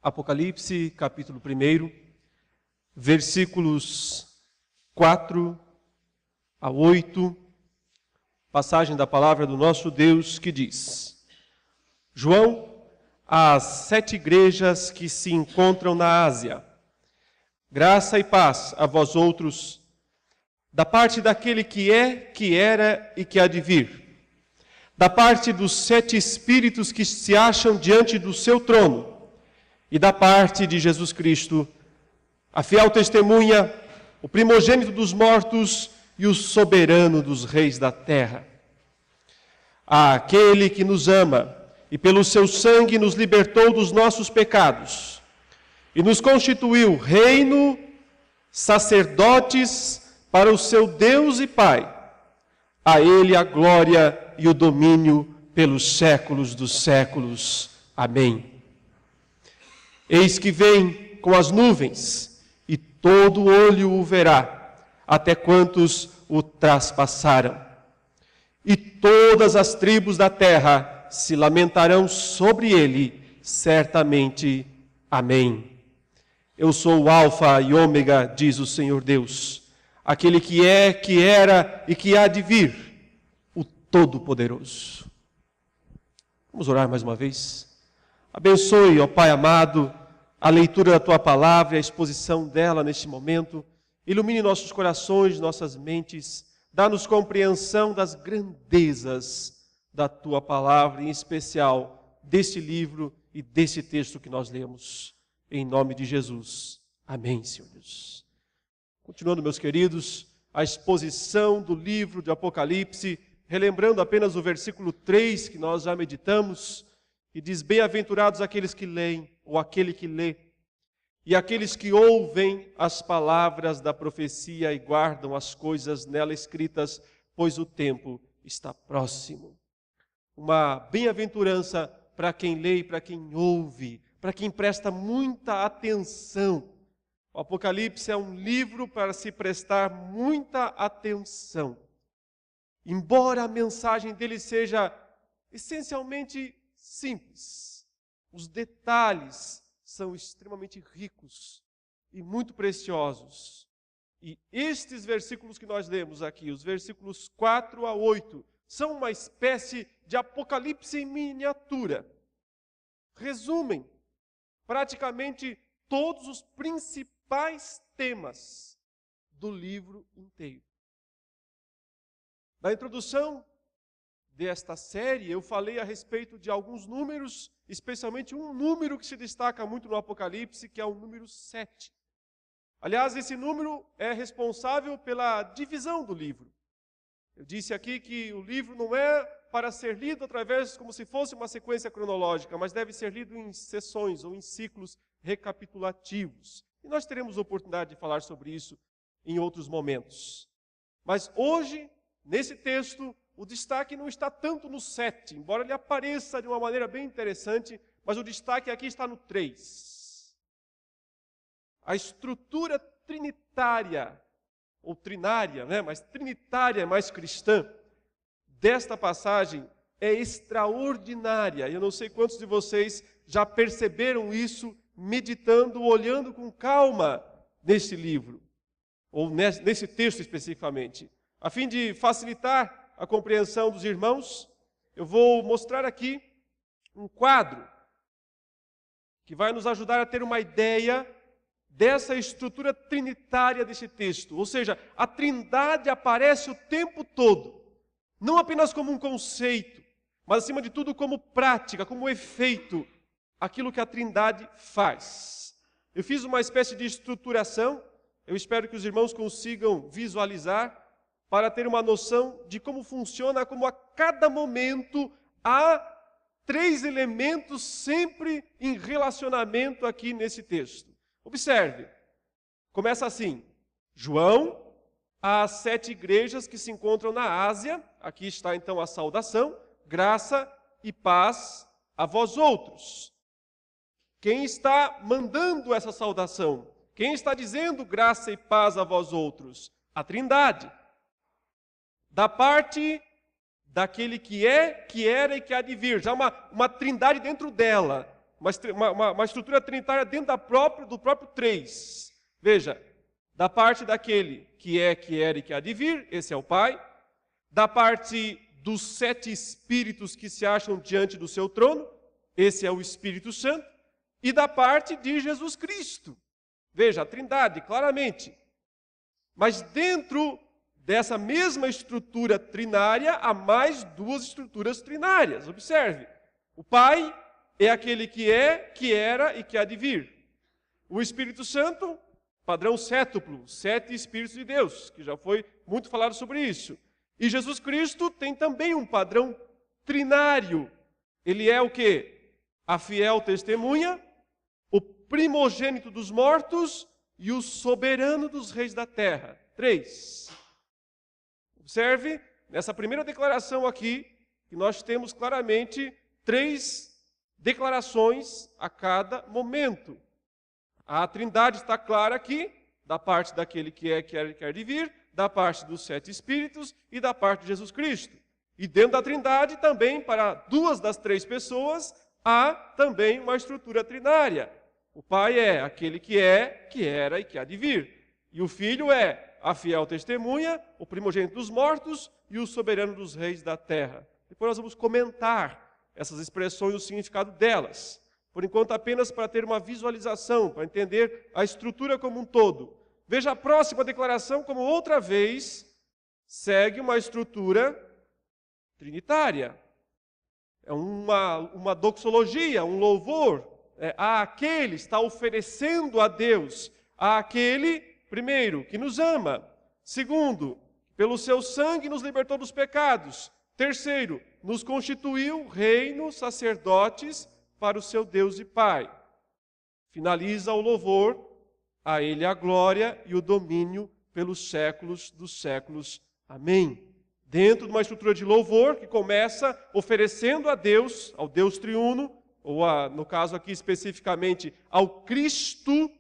Apocalipse, capítulo 1, versículos 4 a 8, passagem da palavra do nosso Deus que diz: João, às 7 igrejas que se encontram na Ásia, graça e paz a vós outros, da parte daquele que é, que era e que há de vir, da parte dos 7 espíritos que se acham diante do seu trono, e da parte de Jesus Cristo, a fiel testemunha, o primogênito dos mortos e o soberano dos reis da terra. Àquele que nos ama e pelo seu sangue nos libertou dos nossos pecados e nos constituiu reino, sacerdotes para o seu Deus e Pai. A Ele a glória e o domínio pelos séculos dos séculos. Amém. Eis que vem com as nuvens, e todo olho o verá, até quantos o traspassaram. E todas as tribos da terra se lamentarão sobre ele, certamente. Amém. Eu sou o Alfa e Ômega, diz o Senhor Deus, aquele que é, que era e que há de vir, o Todo-Poderoso. Vamos orar mais uma vez? Abençoe, ó Pai amado, a leitura da Tua palavra e a exposição dela neste momento. Ilumine nossos corações, nossas mentes. Dá-nos compreensão das grandezas da Tua palavra, em especial deste livro e desse texto que nós lemos. Em nome de Jesus. Amém, Senhor Deus. Continuando, meus queridos, a exposição do livro de Apocalipse, relembrando apenas o versículo 3 que nós já meditamos, e diz: bem-aventurados aqueles que leem, ou aquele que lê, e aqueles que ouvem as palavras da profecia e guardam as coisas nela escritas, pois o tempo está próximo. Uma bem-aventurança para quem lê e para quem ouve, para quem presta muita atenção. O Apocalipse é um livro para se prestar muita atenção. Embora a mensagem dele seja essencialmente simples, os detalhes são extremamente ricos e muito preciosos. E estes versículos que nós lemos aqui, os versículos 4 a 8, são uma espécie de Apocalipse em miniatura. Resumem praticamente todos os principais temas do livro inteiro. Na introdução desta série, eu falei a respeito de alguns números, especialmente um número que se destaca muito no Apocalipse, que é o número 7. Aliás, esse número é responsável pela divisão do livro. Eu disse aqui que o livro não é para ser lido através como se fosse uma sequência cronológica, mas deve ser lido em sessões ou em ciclos recapitulativos. E nós teremos oportunidade de falar sobre isso em outros momentos. Mas hoje, nesse texto, o destaque não está tanto no 7, embora ele apareça de uma maneira bem interessante, mas o destaque aqui está no 3. A estrutura trinitária, ou trinária, mas trinitária mais cristã, desta passagem é extraordinária. Eu não sei quantos de vocês já perceberam isso meditando, olhando com calma nesse livro, ou nesse texto especificamente. A fim de facilitar a compreensão dos irmãos, eu vou mostrar aqui um quadro que vai nos ajudar a ter uma ideia dessa estrutura trinitária desse texto. Ou seja, a Trindade aparece o tempo todo, não apenas como um conceito, mas acima de tudo como prática, como efeito, aquilo que a Trindade faz. Eu fiz uma espécie de estruturação, eu espero que os irmãos consigam visualizar, para ter uma noção de como funciona, como a cada momento há 3 elementos sempre em relacionamento aqui nesse texto. Observe, começa assim: João, às 7 igrejas que se encontram na Ásia, aqui está então a saudação, graça e paz a vós outros. Quem está mandando essa saudação? Quem está dizendo graça e paz a vós outros? A Trindade. Da parte daquele que é, que era e que há de vir. Já uma trindade dentro dela. uma estrutura trinitária dentro do próprio três. Veja, da parte daquele que é, que era e que há de vir, esse é o Pai. Da parte dos 7 espíritos que se acham diante do seu trono, esse é o Espírito Santo. E da parte de Jesus Cristo. Veja, a Trindade, claramente. Mas dentro dessa mesma estrutura trinária, há mais 2 estruturas trinárias. Observe. O Pai é aquele que é, que era e que há de vir. O Espírito Santo, padrão sétuplo, 7 Espíritos de Deus, que já foi muito falado sobre isso. E Jesus Cristo tem também um padrão trinário. Ele é o quê? A fiel testemunha, o primogênito dos mortos e o soberano dos reis da terra. 3. Observe, nessa primeira declaração aqui, que nós temos claramente 3 declarações a cada momento. A Trindade está clara aqui, da parte daquele que é, que quer de vir, da parte dos 7 Espíritos e da parte de Jesus Cristo. E dentro da Trindade também, para 2 das 3 pessoas, há também uma estrutura trinária. O Pai é aquele que é, que era e que há de vir. E o Filho é a fiel testemunha, o primogênito dos mortos e o soberano dos reis da terra. Depois nós vamos comentar essas expressões e o significado delas. Por enquanto, apenas para ter uma visualização, para entender a estrutura como um todo. Veja a próxima declaração como outra vez segue uma estrutura trinitária. É uma doxologia, um louvor àquele, está oferecendo a Deus, àquele, primeiro, que nos ama. Segundo, pelo seu sangue nos libertou dos pecados. Terceiro, nos constituiu reino, sacerdotes para o seu Deus e Pai. Finaliza o louvor, a Ele a glória e o domínio pelos séculos dos séculos. Amém. Dentro de uma estrutura de louvor que começa oferecendo a Deus, ao Deus triuno, ou no caso aqui especificamente ao Cristo,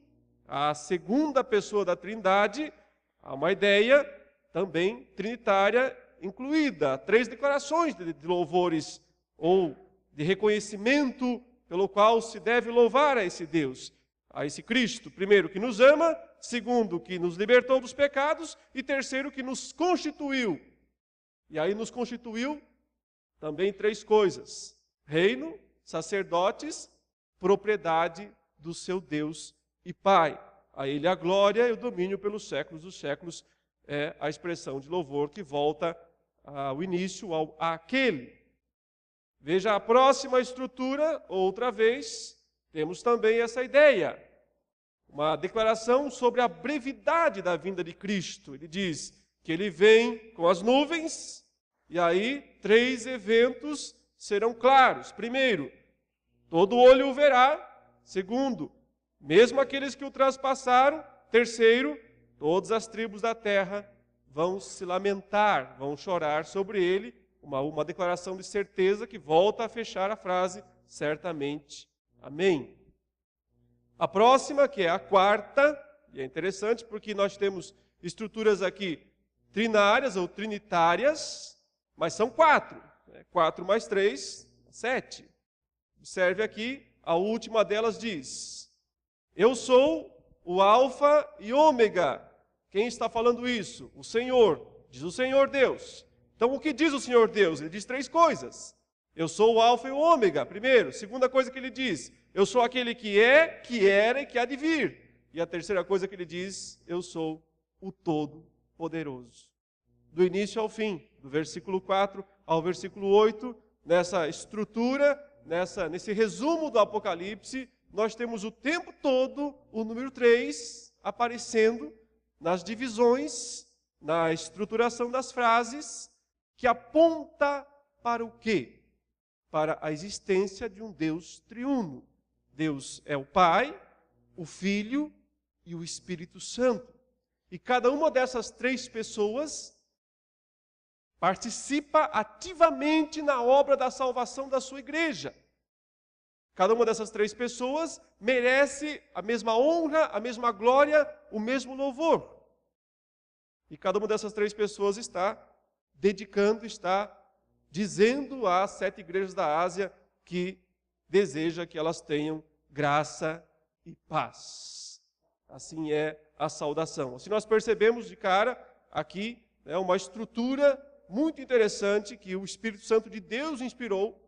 a segunda pessoa da Trindade, há uma ideia também trinitária incluída. 3 declarações de louvores ou de reconhecimento pelo qual se deve louvar a esse Deus, a esse Cristo. Primeiro, que nos ama. Segundo, que nos libertou dos pecados. E terceiro, que nos constituiu. E aí nos constituiu também 3 coisas: reino, sacerdotes, propriedade do seu Deus e Pai. A Ele a glória e o domínio pelos séculos dos séculos. É a expressão de louvor que volta ao início, àquele. Veja a próxima estrutura, outra vez, temos também essa ideia. Uma declaração sobre a brevidade da vinda de Cristo. Ele diz que ele vem com as nuvens, e aí 3 eventos serão claros. Primeiro, todo olho o verá. Segundo, mesmo aqueles que o transpassaram. Terceiro, todas as tribos da terra vão se lamentar, vão chorar sobre ele. Uma declaração de certeza que volta a fechar a frase, certamente. Amém. A próxima, que é a quarta, e é interessante porque nós temos estruturas aqui trinárias ou trinitárias, mas são 4. 4 mais 3, 7. Observe aqui, a última delas diz: eu sou o Alfa e Ômega. Quem está falando isso? O Senhor. Diz o Senhor Deus. Então, o que diz o Senhor Deus? Ele diz 3 coisas. Eu sou o Alfa e o Ômega, primeiro. Segunda coisa que ele diz: eu sou aquele que é, que era e que há de vir. E a terceira coisa que ele diz: eu sou o Todo-Poderoso. Do início ao fim, do versículo 4 ao versículo 8, nessa estrutura, nesse resumo do Apocalipse, nós temos o tempo todo o número 3 aparecendo nas divisões, na estruturação das frases, que aponta para o quê? Para a existência de um Deus triuno. Deus é o Pai, o Filho e o Espírito Santo. E cada uma dessas 3 pessoas participa ativamente na obra da salvação da sua igreja. Cada uma dessas 3 pessoas merece a mesma honra, a mesma glória, o mesmo louvor. E cada uma dessas 3 pessoas está dedicando, está dizendo às 7 igrejas da Ásia que deseja que elas tenham graça e paz. Assim é a saudação. Assim nós percebemos de cara aqui uma estrutura muito interessante que o Espírito Santo de Deus inspirou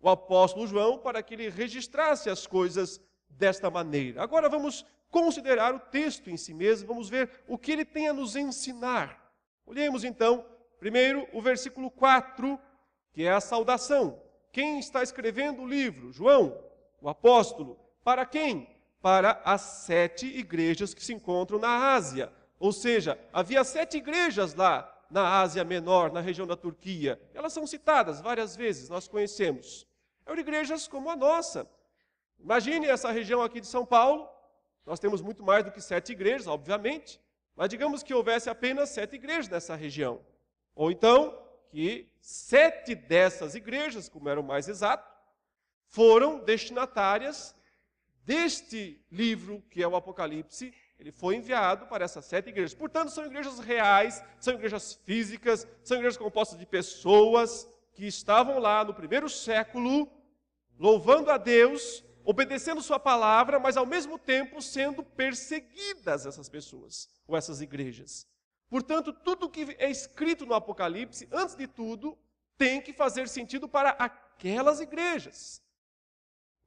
o apóstolo João para que ele registrasse as coisas desta maneira. Agora vamos considerar o texto em si mesmo, vamos ver o que ele tem a nos ensinar. Olhemos então, primeiro, o versículo 4, que é a saudação. Quem está escrevendo o livro? João, o apóstolo. Para quem? Para as 7 igrejas que se encontram na Ásia. Ou seja, havia 7 igrejas lá na Ásia Menor, na região da Turquia. Elas são citadas várias vezes, nós conhecemos. Eram igrejas como a nossa. Imagine essa região aqui de São Paulo. Nós temos muito mais do que 7 igrejas, obviamente. Mas digamos que houvesse apenas 7 igrejas nessa região. Ou então, que 7 dessas igrejas, como era o mais exato, foram destinatárias deste livro, que é o Apocalipse. Ele foi enviado para essas 7 igrejas. Portanto, são igrejas reais, são igrejas físicas, são igrejas compostas de pessoas que estavam lá no primeiro século, louvando a Deus, obedecendo sua palavra, mas ao mesmo tempo sendo perseguidas essas pessoas, ou essas igrejas. Portanto, tudo que é escrito no Apocalipse, antes de tudo, tem que fazer sentido para aquelas igrejas.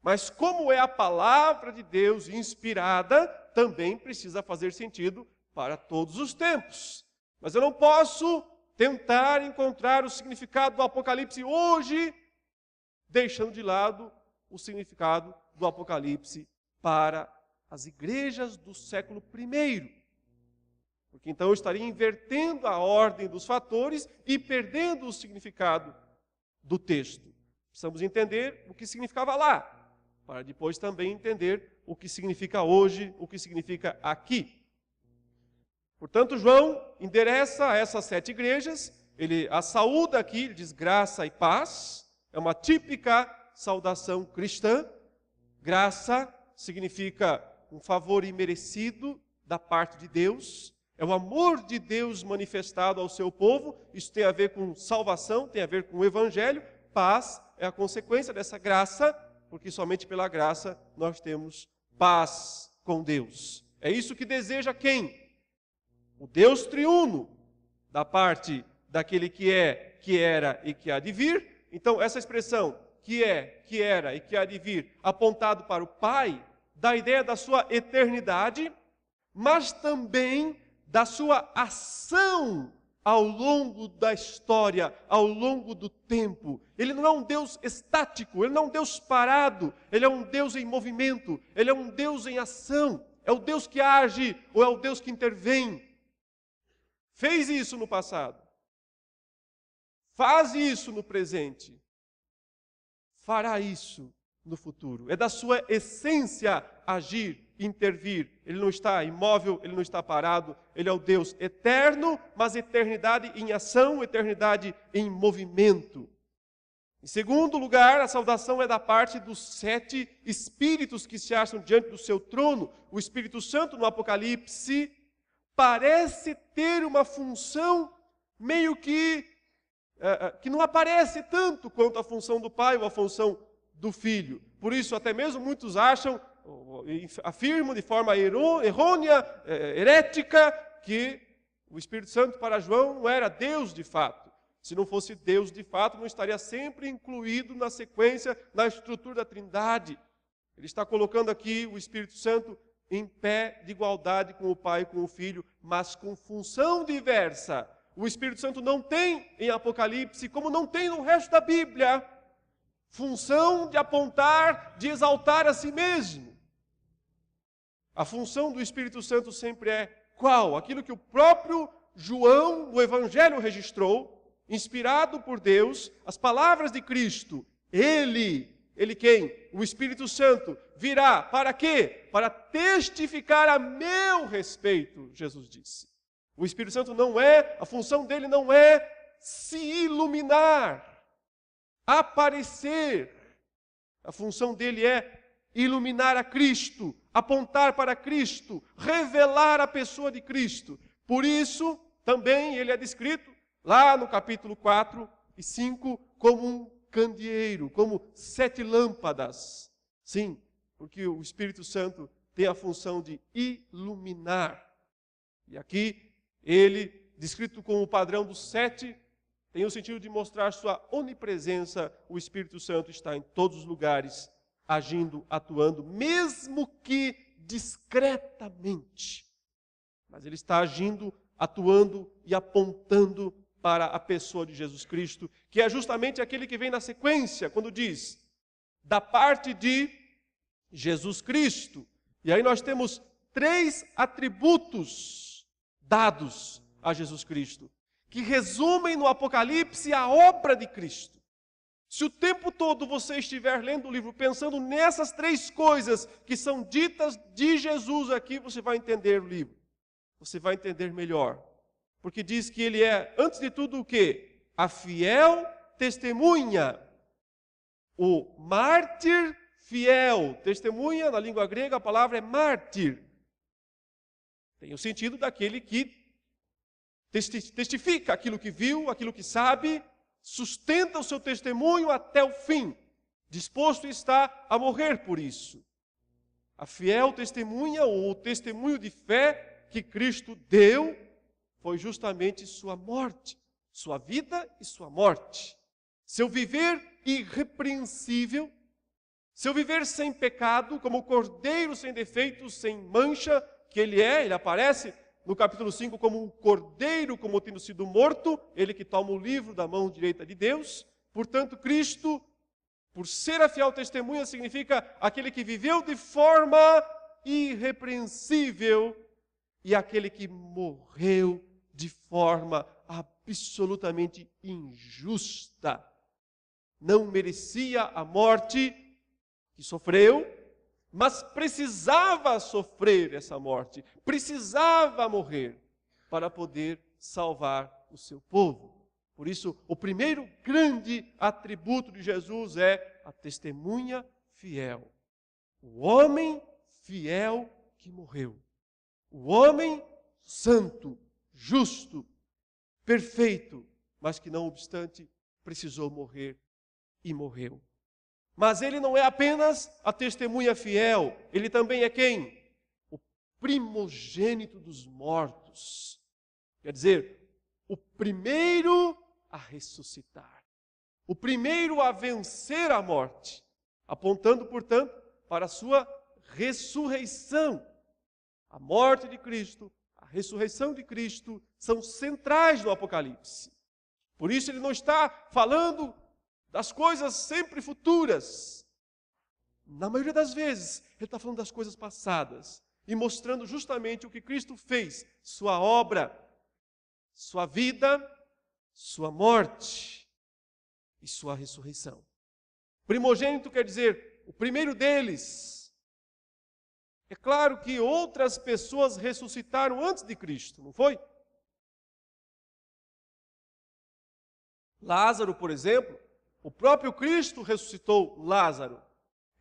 Mas como é a palavra de Deus inspirada, também precisa fazer sentido para todos os tempos. Mas eu não posso tentar encontrar o significado do Apocalipse hoje, deixando de lado o significado do Apocalipse para as igrejas do século I. Porque então eu estaria invertendo a ordem dos fatores e perdendo o significado do texto. Precisamos entender o que significava lá, para depois também entender o que significa hoje, o que significa aqui. Portanto, João endereça a essas 7 igrejas, ele a saúda aqui, ele diz graça e paz, é uma típica saudação cristã. Graça significa um favor imerecido da parte de Deus, é o amor de Deus manifestado ao seu povo, isso tem a ver com salvação, tem a ver com o evangelho. Paz é a consequência dessa graça, porque somente pela graça nós temos paz com Deus. É isso que deseja quem? O Deus triuno, da parte daquele que é, que era e que há de vir. Então, essa expressão, que é, que era e que há de vir, apontado para o Pai, dá a ideia da sua eternidade, mas também da sua ação ao longo da história, ao longo do tempo. Ele não é um Deus estático, ele não é um Deus parado, ele é um Deus em movimento, ele é um Deus em ação, é o Deus que age ou é o Deus que intervém. Fez isso no passado, faz isso no presente, fará isso no futuro. É da sua essência agir, intervir. Ele não está imóvel, ele não está parado. Ele é o Deus eterno, mas eternidade em ação, eternidade em movimento. Em segundo lugar, a saudação é da parte dos 7 espíritos que se acham diante do seu trono. O Espírito Santo, no Apocalipse, parece ter uma função meio que não aparece tanto quanto a função do Pai ou a função do Filho. Por isso, até mesmo muitos acham, afirmam de forma errônea, herética, que o Espírito Santo para João não era Deus de fato. Se não fosse Deus de fato, não estaria sempre incluído na sequência, na estrutura da Trindade. Ele está colocando aqui o Espírito Santo em pé de igualdade com o Pai e com o Filho, mas com função diversa. O Espírito Santo não tem em Apocalipse, como não tem no resto da Bíblia, função de apontar, de exaltar a si mesmo. A função do Espírito Santo sempre é qual? Aquilo que o próprio João, no Evangelho, registrou, inspirado por Deus, as palavras de Cristo. Ele quem? O Espírito Santo virá para quê? Para testificar a meu respeito, Jesus disse. O Espírito Santo a função dele não é se iluminar, aparecer. A função dele é iluminar a Cristo, apontar para Cristo, revelar a pessoa de Cristo. Por isso, também ele é descrito lá no capítulo 4 e 5 como um candeeiro, como 7 lâmpadas. Sim, porque o Espírito Santo tem a função de iluminar. E aqui, ele, descrito como o padrão dos 7, tem o sentido de mostrar sua onipresença. O Espírito Santo está em todos os lugares, agindo, atuando, mesmo que discretamente. Mas ele está agindo, atuando e apontando para a pessoa de Jesus Cristo, que é justamente aquele que vem na sequência, quando diz, da parte de Jesus Cristo. E aí nós temos 3 atributos dados a Jesus Cristo, que resumem no Apocalipse a obra de Cristo. Se o tempo todo você estiver lendo o livro pensando nessas 3 coisas que são ditas de Jesus aqui, você vai entender o livro. Você vai entender melhor. Porque diz que ele é, antes de tudo, o quê? A fiel testemunha. O mártir fiel. Testemunha, na língua grega, a palavra é mártir. Tem o sentido daquele que testifica aquilo que viu, aquilo que sabe, sustenta o seu testemunho até o fim, disposto está a morrer por isso. A fiel testemunha, ou o testemunho de fé que Cristo deu, foi justamente sua morte, sua vida e sua morte. Seu viver irrepreensível, seu viver sem pecado, como o cordeiro sem defeito, sem mancha, que ele aparece no capítulo 5 como um cordeiro, como tendo sido morto, ele que toma o livro da mão direita de Deus. Portanto, Cristo, por ser a fiel testemunha, significa aquele que viveu de forma irrepreensível e aquele que morreu de forma absolutamente injusta. Não merecia a morte que sofreu, mas precisava sofrer essa morte, precisava morrer para poder salvar o seu povo. Por isso, o primeiro grande atributo de Jesus é a testemunha fiel. O homem fiel que morreu. O homem santo, justo, perfeito, mas que não obstante precisou morrer e morreu. Mas ele não é apenas a testemunha fiel, ele também é quem? O primogênito dos mortos. Quer dizer, o primeiro a ressuscitar. O primeiro a vencer a morte, apontando, portanto, para a sua ressurreição. A morte de Cristo, a ressurreição de Cristo são centrais no Apocalipse. Por isso ele não está falando das coisas sempre futuras. Na maioria das vezes, ele está falando das coisas passadas e mostrando justamente o que Cristo fez, sua obra, sua vida, sua morte e sua ressurreição. Primogênito quer dizer o primeiro deles. É claro que outras pessoas ressuscitaram antes de Cristo, não foi? Lázaro, por exemplo, o próprio Cristo ressuscitou Lázaro.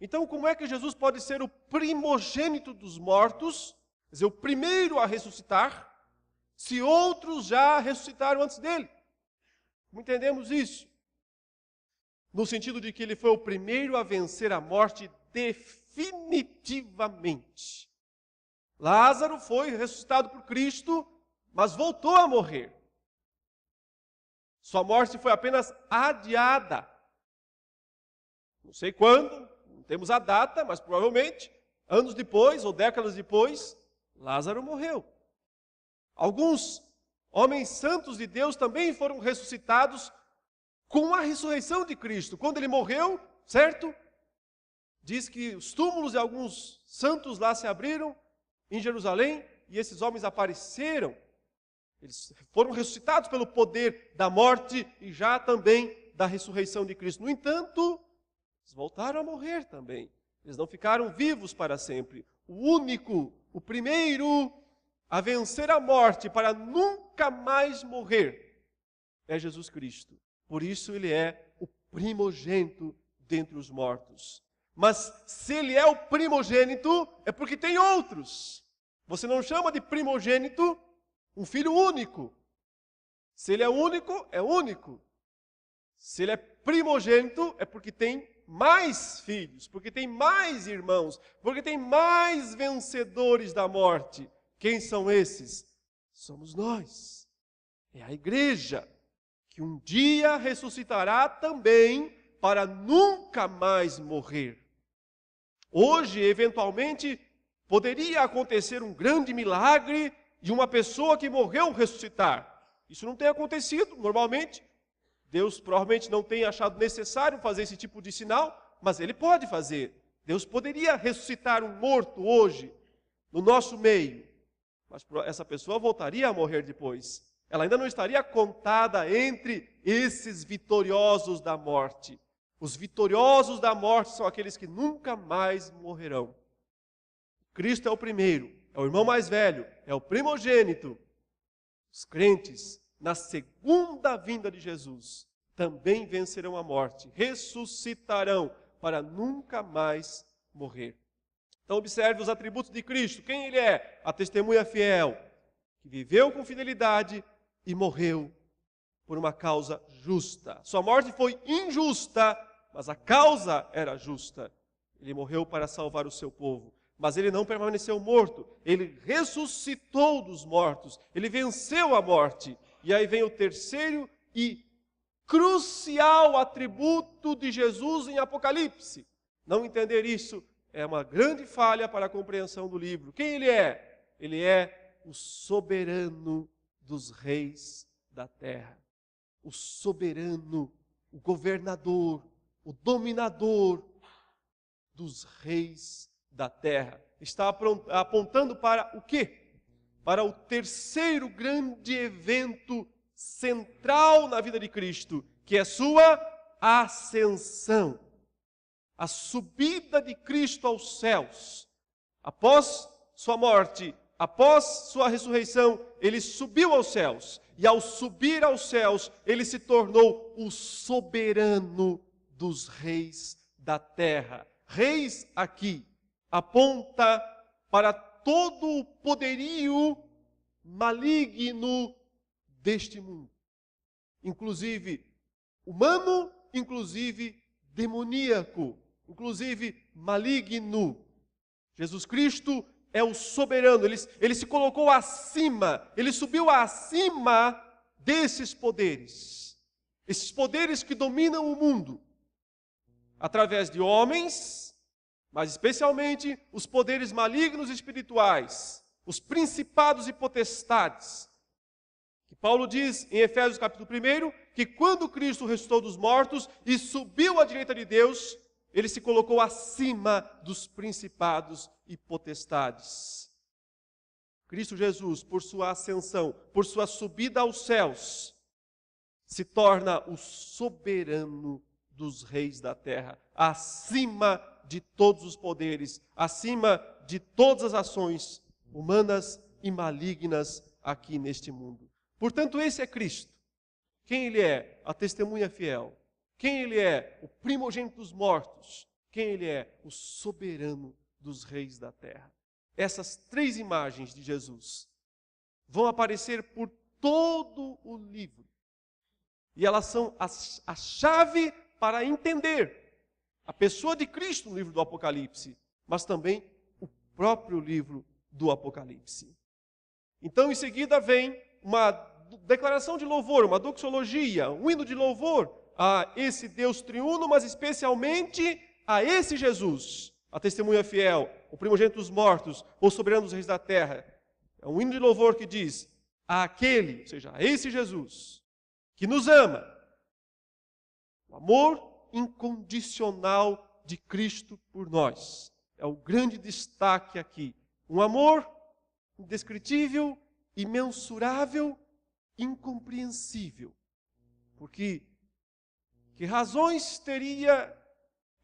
Então, como é que Jesus pode ser o primogênito dos mortos, quer dizer, o primeiro a ressuscitar, se outros já ressuscitaram antes dele? Como entendemos isso? No sentido de que ele foi o primeiro a vencer a morte definitivamente. Lázaro foi ressuscitado por Cristo, mas voltou a morrer. Sua morte foi apenas adiada. Não sei quando, não temos a data, mas provavelmente, anos depois ou décadas depois, Lázaro morreu. Alguns homens santos de Deus também foram ressuscitados com a ressurreição de Cristo. Quando ele morreu, certo? Diz que os túmulos de alguns santos lá se abriram em Jerusalém e esses homens apareceram. Eles foram ressuscitados pelo poder da morte e já também da ressurreição de Cristo. No entanto, eles voltaram a morrer também. Eles não ficaram vivos para sempre. O único, o primeiro a vencer a morte para nunca mais morrer é Jesus Cristo. Por isso ele é o primogênito dentre os mortos. Mas se ele é o primogênito, é porque tem outros. Você não chama de primogênito um filho único. Se ele é único, é único. Se ele é primogênito é porque tem mais filhos, porque tem mais irmãos, porque tem mais vencedores da morte. Quem são esses? Somos nós. É a igreja, que um dia ressuscitará também para nunca mais morrer. Hoje, eventualmente, poderia acontecer um grande milagre de uma pessoa que morreu ressuscitar. Isso não tem acontecido normalmente. Deus provavelmente não tem achado necessário fazer esse tipo de sinal, mas Ele pode fazer. Deus poderia ressuscitar um morto hoje, no nosso meio, mas essa pessoa voltaria a morrer depois. Ela ainda não estaria contada entre esses vitoriosos da morte. Os vitoriosos da morte são aqueles que nunca mais morrerão. Cristo é o primeiro, é o irmão mais velho, é o primogênito. Os crentes, na segunda vinda de Jesus, também vencerão a morte, ressuscitarão para nunca mais morrer. Então observe os atributos de Cristo. Quem Ele é? A testemunha fiel, que viveu com fidelidade e morreu por uma causa justa. Sua morte foi injusta, mas a causa era justa. Ele morreu para salvar o seu povo. Mas ele não permaneceu morto, ele ressuscitou dos mortos, ele venceu a morte. E aí vem o terceiro e crucial atributo de Jesus em Apocalipse. Não entender isso é uma grande falha para a compreensão do livro. Quem ele é? Ele é o soberano dos reis da terra. O soberano, o governador, o dominador dos reis da terra. Está apontando para o quê? Para o terceiro grande evento central na vida de Cristo, que é sua ascensão. A subida de Cristo aos céus. Após sua morte, após sua ressurreição, ele subiu aos céus. E ao subir aos céus, ele se tornou o soberano dos reis da terra. Reis aqui aponta para todo o poderio maligno deste mundo. Inclusive humano, inclusive demoníaco, inclusive maligno. Jesus Cristo é o soberano, ele se colocou acima, ele subiu acima desses poderes. Esses poderes que dominam o mundo, através de homens, mas especialmente os poderes malignos e espirituais, os principados e potestades. Que Paulo diz em Efésios capítulo 1, que quando Cristo ressuscitou dos mortos e subiu à direita de Deus, ele se colocou acima dos principados e potestades. Cristo Jesus, por sua ascensão, por sua subida aos céus, se torna o soberano dos reis da terra, acima de todos os poderes, acima de todas as ações humanas e malignas aqui neste mundo. Portanto, esse é Cristo. Quem Ele é? A testemunha fiel. Quem Ele é? O primogênito dos mortos. Quem Ele é? O soberano dos reis da terra. Essas três imagens de Jesus vão aparecer por todo o livro. E elas são a chave para entender a pessoa de Cristo no livro do Apocalipse, mas também o próprio livro do Apocalipse. Então, em seguida, vem uma declaração de louvor, uma doxologia, um hino de louvor a esse Deus triuno, mas especialmente a esse Jesus, a testemunha fiel, o primogênito dos mortos, o soberano dos reis da terra. É um hino de louvor que diz àquele, ou seja, a esse Jesus, que nos ama. O amor incondicional de Cristo por nós. É o grande destaque aqui. Um amor indescritível, imensurável, incompreensível. Porque que razões teria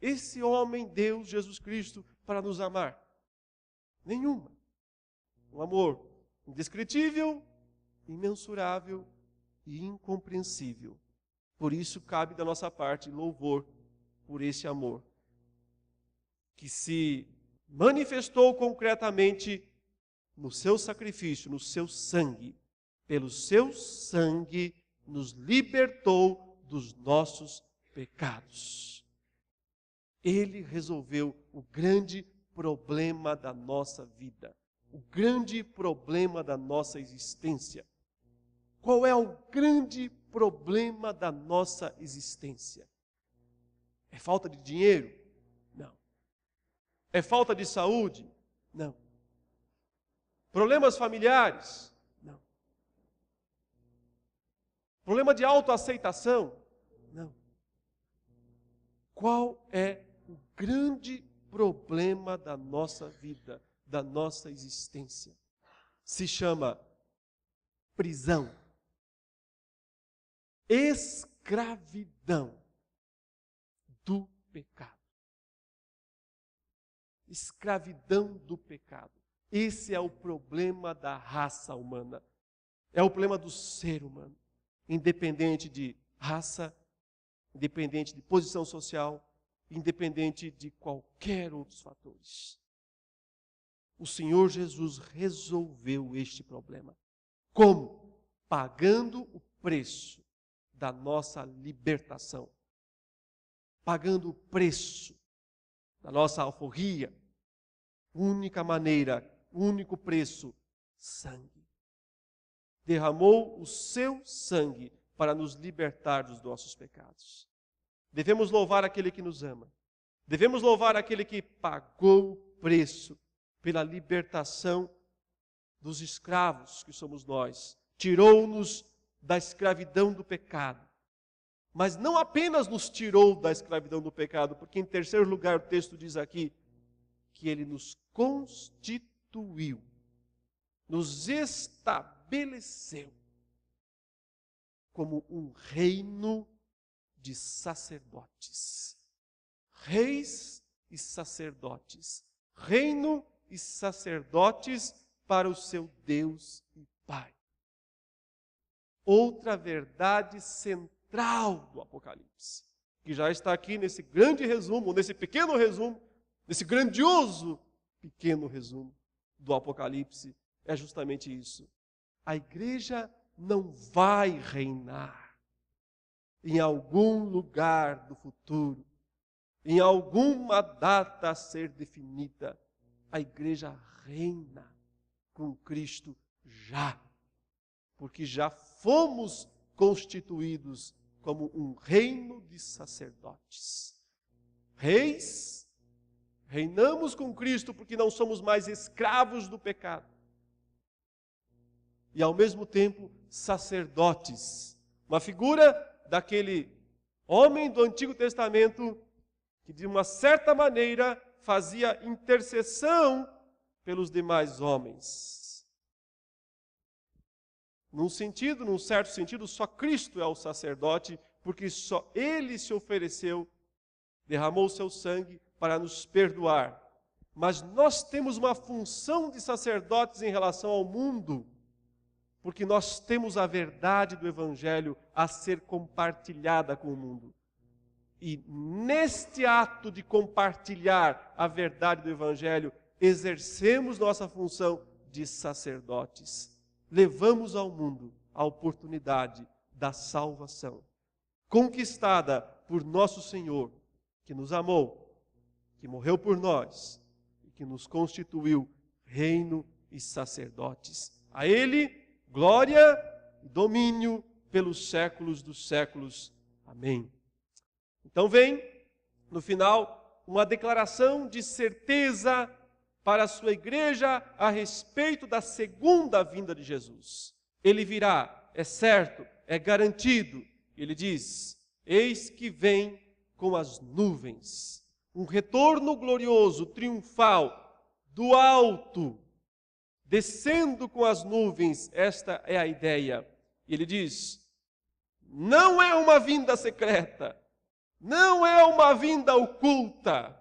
esse homem, Deus, Jesus Cristo, para nos amar? Nenhuma. Um amor indescritível, imensurável e incompreensível. Por isso cabe da nossa parte louvor por esse amor, que se manifestou concretamente no seu sacrifício, no seu sangue. Pelo seu sangue nos libertou dos nossos pecados. Ele resolveu o grande problema da nossa vida, o grande problema da nossa existência. Qual é o grande problema da nossa existência? É falta de dinheiro? Não. É falta de saúde? Não. Problemas familiares? Não. Problema de autoaceitação? Não. Qual é o grande problema da nossa vida, da nossa existência? Se chama prisão. Escravidão do pecado. Escravidão do pecado. Esse é o problema da raça humana. É o problema do ser humano. Independente de raça, independente de posição social, independente de qualquer outros fatores. O Senhor Jesus resolveu este problema. Como? Pagando o preço da nossa libertação. Pagando o preço da nossa alforria. Única maneira, único preço, sangue. Derramou o seu sangue para nos libertar dos nossos pecados. Devemos louvar aquele que nos ama. Devemos louvar aquele que pagou o preço pela libertação dos escravos que somos nós. Tirou-nos da escravidão do pecado. Mas não apenas nos tirou da escravidão do pecado, porque em terceiro lugar o texto diz aqui que ele nos constituiu, nos estabeleceu como um reino de sacerdotes. Reis e sacerdotes. Reino e sacerdotes para o seu Deus e Pai. Outra verdade central do Apocalipse, que já está aqui nesse grande resumo, nesse pequeno resumo, nesse grandioso pequeno resumo do Apocalipse, é justamente isso. A igreja não vai reinar em algum lugar do futuro, em alguma data a ser definida. A igreja reina com Cristo já, porque já fomos constituídos como um reino de sacerdotes. Reis, reinamos com Cristo porque não somos mais escravos do pecado. E ao mesmo tempo, sacerdotes. Uma figura daquele homem do Antigo Testamento que de uma certa maneira fazia intercessão pelos demais homens. Num certo sentido, só Cristo é o sacerdote, porque só Ele se ofereceu, derramou o seu sangue para nos perdoar. Mas nós temos uma função de sacerdotes em relação ao mundo, porque nós temos a verdade do Evangelho a ser compartilhada com o mundo. E neste ato de compartilhar a verdade do Evangelho, exercemos nossa função de sacerdotes. Levamos ao mundo a oportunidade da salvação, conquistada por nosso Senhor, que nos amou, que morreu por nós e que nos constituiu reino e sacerdotes. A Ele, glória e domínio pelos séculos dos séculos. Amém. Então vem, no final, uma declaração de certeza para a sua igreja a respeito da segunda vinda de Jesus. Ele virá, é certo, é garantido. Ele diz: eis que vem com as nuvens. Um retorno glorioso, triunfal, do alto, descendo com as nuvens. Esta é a ideia. E ele diz: não é uma vinda secreta, não é uma vinda oculta.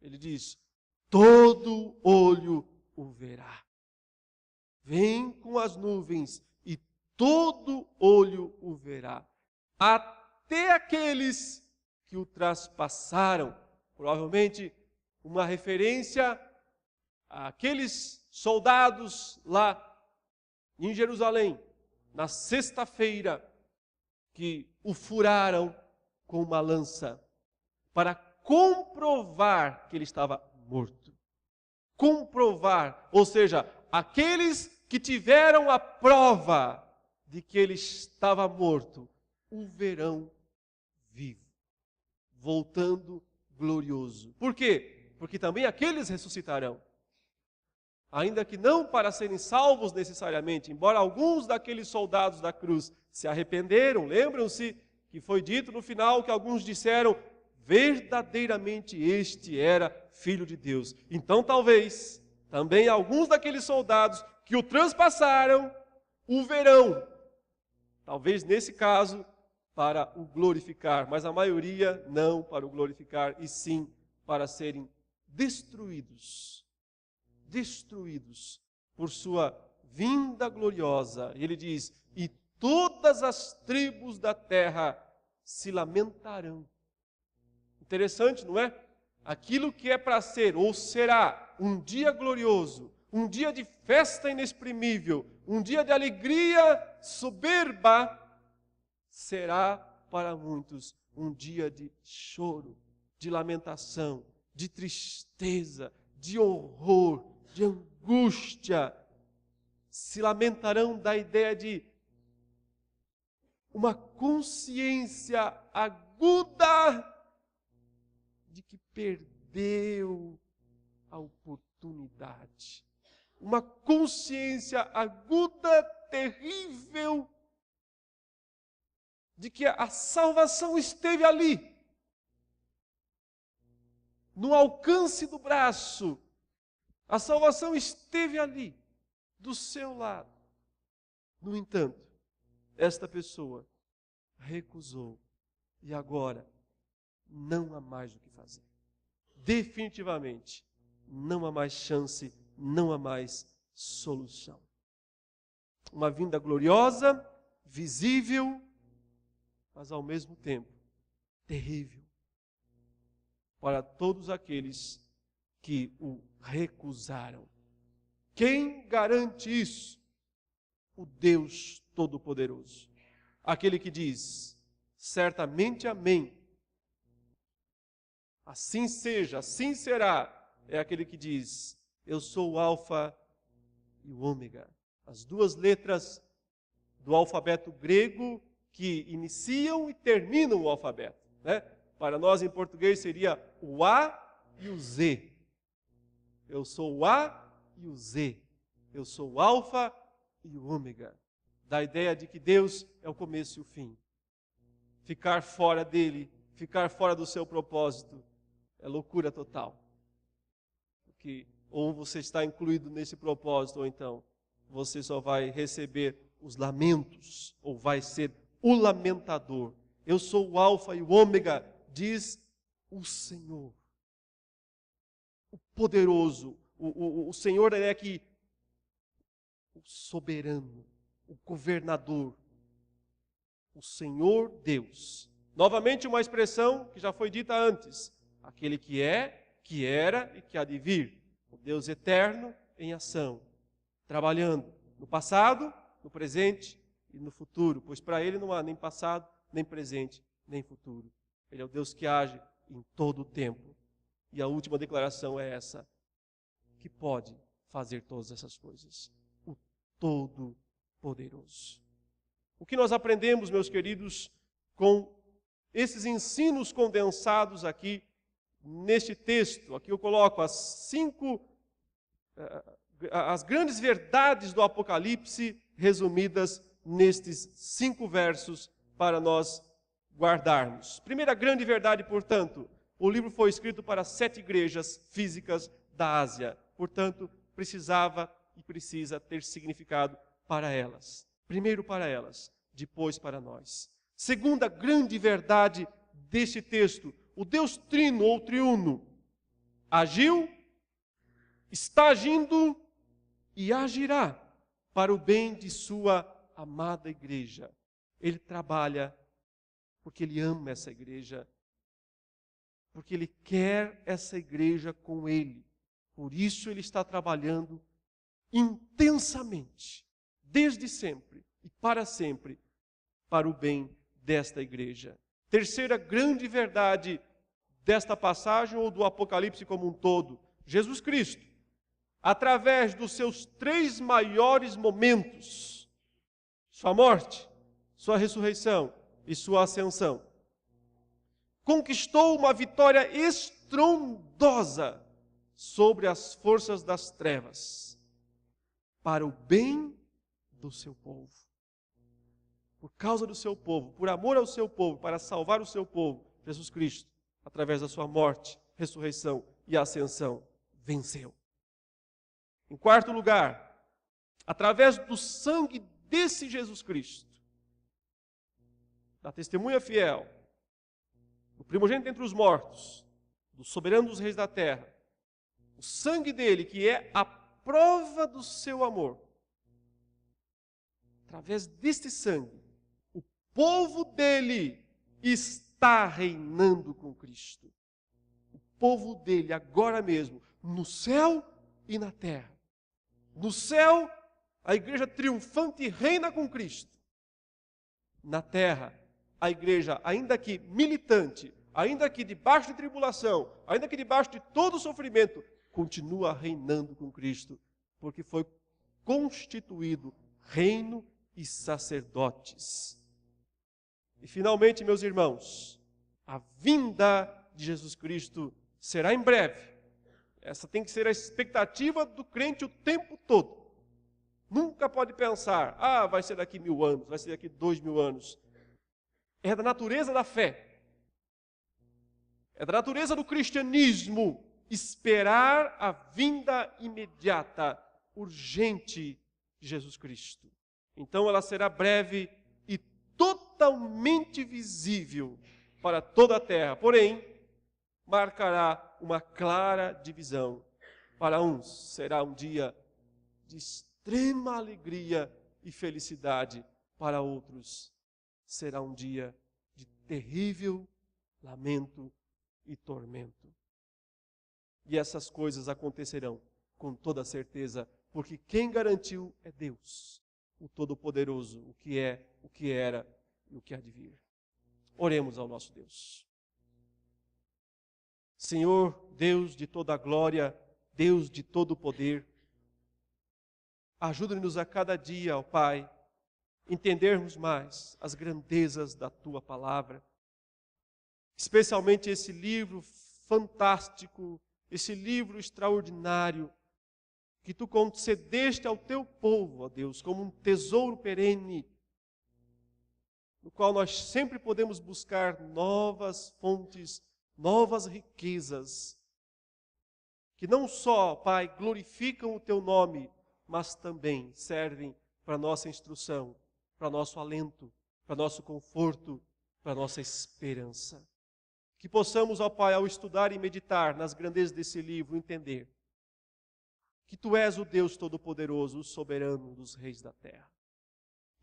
Ele diz: todo olho o verá. Vem com as nuvens e todo olho o verá. Até aqueles que o traspassaram. Provavelmente uma referência àqueles soldados lá em Jerusalém, na sexta-feira, que o furaram com uma lança para comprovar que ele estava morto. Comprovar, ou seja, aqueles que tiveram a prova de que ele estava morto, o verão vivo, voltando glorioso. Por quê? Porque também aqueles ressuscitarão. Ainda que não para serem salvos necessariamente, embora alguns daqueles soldados da cruz se arrependeram, lembram-se que foi dito no final que alguns disseram, verdadeiramente este era Filho de Deus. Então talvez também alguns daqueles soldados que o transpassaram, o verão. Talvez nesse caso para o glorificar, mas a maioria não para o glorificar, e sim para serem destruídos por sua vinda gloriosa. Ele diz, e todas as tribos da terra se lamentarão. Interessante, não é? Aquilo que é para ser, ou será, um dia glorioso, um dia de festa inexprimível, um dia de alegria soberba, será para muitos um dia de choro, de lamentação, de tristeza, de horror, de angústia. Se lamentarão da ideia de uma consciência aguda de que perdeu a oportunidade. Uma consciência aguda, terrível, de que a salvação esteve ali, no alcance do braço. A salvação esteve ali, do seu lado. No entanto, esta pessoa recusou e agora não há mais o que fazer. Definitivamente, não há mais chance, não há mais solução. Uma vinda gloriosa, visível, mas ao mesmo tempo terrível para todos aqueles que o recusaram. Quem garante isso? O Deus Todo-Poderoso. Aquele que diz, certamente amém. Assim seja, assim será. É aquele que diz, eu sou o Alfa e o Ômega. As duas letras do alfabeto grego que iniciam e terminam o alfabeto, né? Para nós em português seria o A e o Z. Eu sou o A e o Z. Eu sou o Alfa e o Ômega. Da ideia de que Deus é o começo e o fim. Ficar fora dele, ficar fora do seu propósito, é loucura total. Porque ou você está incluído nesse propósito, ou então você só vai receber os lamentos, ou vai ser o lamentador. Eu sou o Alfa e o Ômega, diz o Senhor. O poderoso, o Senhor é que o soberano, o governador, o Senhor Deus. Novamente uma expressão que já foi dita antes, aquele que é, que era e que há de vir, o Deus eterno em ação, trabalhando no passado, no presente e no futuro, pois para ele não há nem passado, nem presente, nem futuro. Ele é o Deus que age em todo o tempo. E a última declaração é essa, que pode fazer todas essas coisas. O Todo-Poderoso. O que nós aprendemos, meus queridos, com esses ensinos condensados aqui neste texto? Aqui eu coloco as grandes verdades do Apocalipse resumidas nestes 5 versos para nós guardarmos. Primeira grande verdade, portanto, o livro foi escrito para 7 igrejas físicas da Ásia. Portanto, precisava e precisa ter significado para elas. Primeiro para elas, depois para nós. Segunda grande verdade deste texto, o Deus Trino ou Triuno agiu, está agindo e agirá para o bem de sua amada igreja. Ele trabalha porque ele ama essa igreja, porque ele quer essa igreja com ele. Por isso ele está trabalhando intensamente, desde sempre e para sempre, para o bem desta igreja. terceira grande verdade desta passagem ou do Apocalipse como um todo: Jesus Cristo, através dos seus três maiores momentos, sua morte, sua ressurreição e sua ascensão, conquistou uma vitória estrondosa sobre as forças das trevas, para o bem do seu povo. Por causa do seu povo, por amor ao seu povo, para salvar o seu povo, Jesus Cristo, através da sua morte, ressurreição e ascensão, venceu. Em quarto lugar, através do sangue desse Jesus Cristo, da testemunha fiel, do primogênito entre os mortos, do soberano dos reis da terra, o sangue dele, que é a prova do seu amor, através deste sangue, o povo dele está reinando com Cristo. O povo dele, agora mesmo, no céu e na terra. No céu, a igreja triunfante reina com Cristo. Na terra, a igreja, ainda que militante, ainda que debaixo de tribulação, ainda que debaixo de todo sofrimento, continua reinando com Cristo, porque foi constituído reino e sacerdotes. E finalmente, meus irmãos, a vinda de Jesus Cristo será em breve. Essa tem que ser a expectativa do crente o tempo todo. Nunca pode pensar, vai ser daqui 1000 anos, vai ser daqui 2000 anos. É da natureza da fé. É da natureza do cristianismo esperar a vinda imediata, urgente de Jesus Cristo. Então ela será breve e totalmente visível para toda a terra. Porém, marcará uma clara divisão. Para uns será um dia de extrema alegria e felicidade. Para outros será um dia de terrível lamento e tormento. E essas coisas acontecerão com toda certeza, porque quem garantiu é Deus, o Todo-Poderoso, o que é, o que era e o que há de vir. Oremos ao nosso Deus. Senhor, Deus de toda a glória, Deus de todo o poder, ajuda-nos a cada dia, ó Pai, entendermos mais as grandezas da Tua Palavra, especialmente esse livro fantástico, esse livro extraordinário, que Tu concedeste ao Teu povo, ó Deus, como um tesouro perene, no qual nós sempre podemos buscar novas fontes, novas riquezas, que não só, Pai, glorificam o Teu nome, mas também servem para nossa instrução, para nosso alento, para nosso conforto, para nossa esperança. Que possamos, ó Pai, ao estudar e meditar nas grandezas desse livro, entender que Tu és o Deus Todo-Poderoso, o soberano dos reis da terra.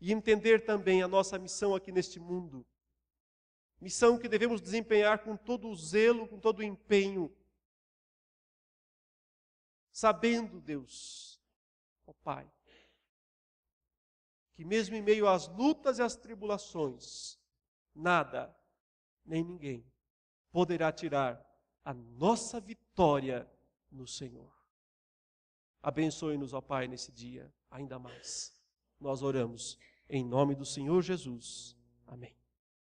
E entender também a nossa missão aqui neste mundo, missão que devemos desempenhar com todo o zelo, com todo o empenho, sabendo, Deus, ó Pai, que mesmo em meio às lutas e às tribulações, nada, nem ninguém, poderá tirar a nossa vitória no Senhor. Abençoe-nos, ó Pai, nesse dia, ainda mais. Nós oramos em nome do Senhor Jesus. Amém.